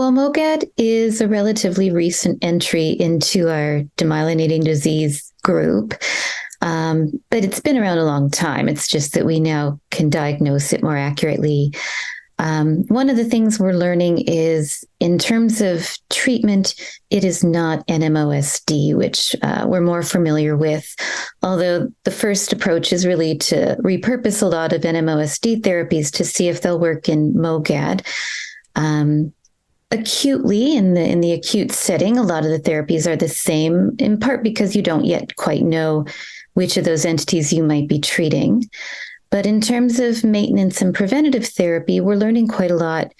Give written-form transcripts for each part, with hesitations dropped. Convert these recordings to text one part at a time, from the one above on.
Well, MOGAD is a relatively recent entry into our demyelinating disease group, but it's been around a long time. It's just that we now can diagnose it more accurately. One of the things we're learning is in terms of treatment, it is not NMOSD, which we're more familiar with, although the first approach is really to repurpose a lot of NMOSD therapies to see if they'll work in MOGAD. Acutely, in the acute setting, a lot of the therapies are the same, in part because you don't yet quite know which of those entities you might be treating. But in terms of maintenance and preventative therapy, we're learning quite a lot.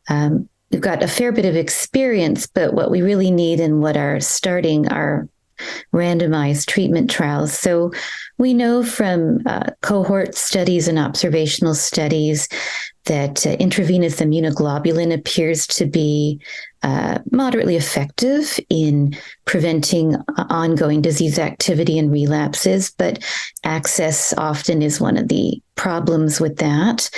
We've got a fair bit of experience, but what we really need and what are starting are randomized treatment trials. So we know from cohort studies and observational studies that intravenous immunoglobulin appears to be moderately effective in preventing ongoing disease activity and relapses, but access often is one of the problems with that,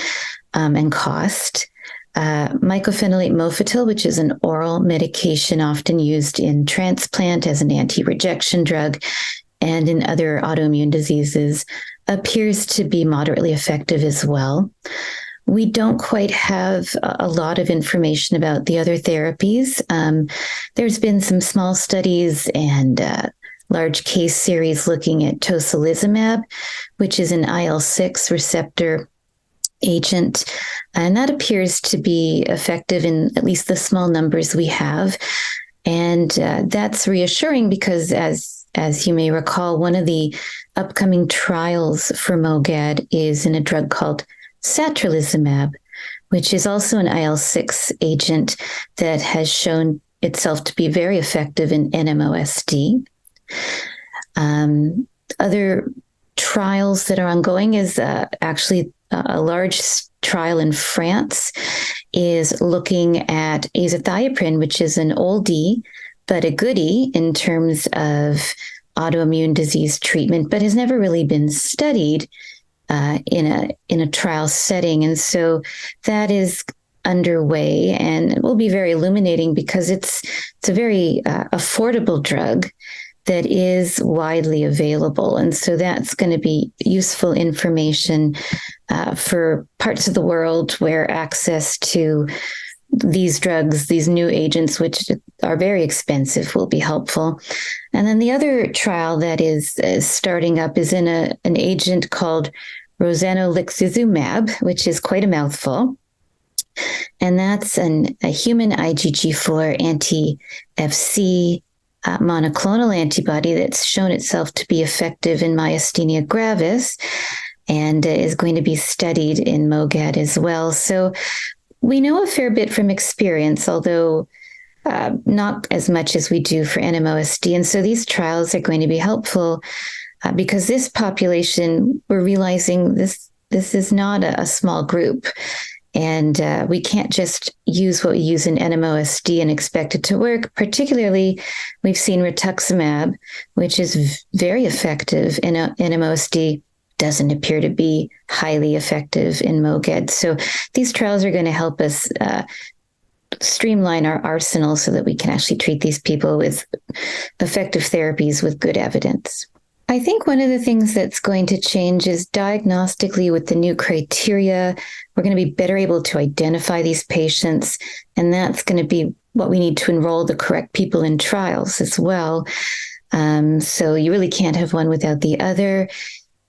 and cost. Mycophenolate mofetil, which is an oral medication often used in transplant as an anti-rejection drug and in other autoimmune diseases, appears to be moderately effective as well. We don't quite have a lot of information about the other therapies. There's been some small studies and large case series looking at Tocilizumab, which is an IL-6 receptor agent, and that appears to be effective in at least the small numbers we have. And that's reassuring because, as you may recall, one of the upcoming trials for MOGAD is in a drug called Satralizumab, which is also an IL-6 agent that has shown itself to be very effective in NMOSD. Other trials that are ongoing is actually a large trial in France is looking at Azathioprine, which is an oldie, but a goodie in terms of autoimmune disease treatment, but has never really been studied in a trial setting. And so that is underway, and it will be very illuminating because it's a very affordable drug that is widely available. And so that's going to be useful information for parts of the world where access to these drugs, these new agents, which are very expensive, will be helpful. And then the other trial that is starting up is in an agent called Rozanolixizumab, which is quite a mouthful. And that's a human IgG4 anti-FC monoclonal antibody that's shown itself to be effective in myasthenia gravis and is going to be studied in MOGAD as well. So we know a fair bit from experience, although not as much as we do for NMOSD. And so these trials are going to be helpful because this population, we're realizing this is not a small group. And we can't just use what we use in NMOSD and expect it to work. Particularly, we've seen rituximab, which is very effective in NMOSD, doesn't appear to be highly effective in MOGAD. So these trials are going to help us streamline our arsenal so that we can actually treat these people with effective therapies with good evidence. I think one of the things that's going to change is diagnostically with the new criteria, we're going to be better able to identify these patients, and that's going to be what we need to enroll the correct people in trials as well. So you really can't have one without the other.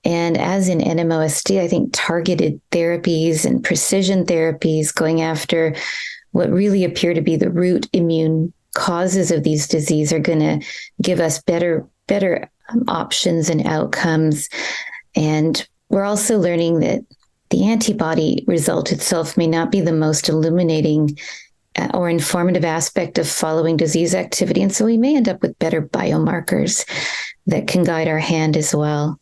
And as in NMOSD, I think targeted therapies and precision therapies going after what really appear to be the root immune causes of these diseases are going to give us better options and outcomes. And we're also learning that the antibody result itself may not be the most illuminating or informative aspect of following disease activity. And so we may end up with better biomarkers that can guide our hand as well.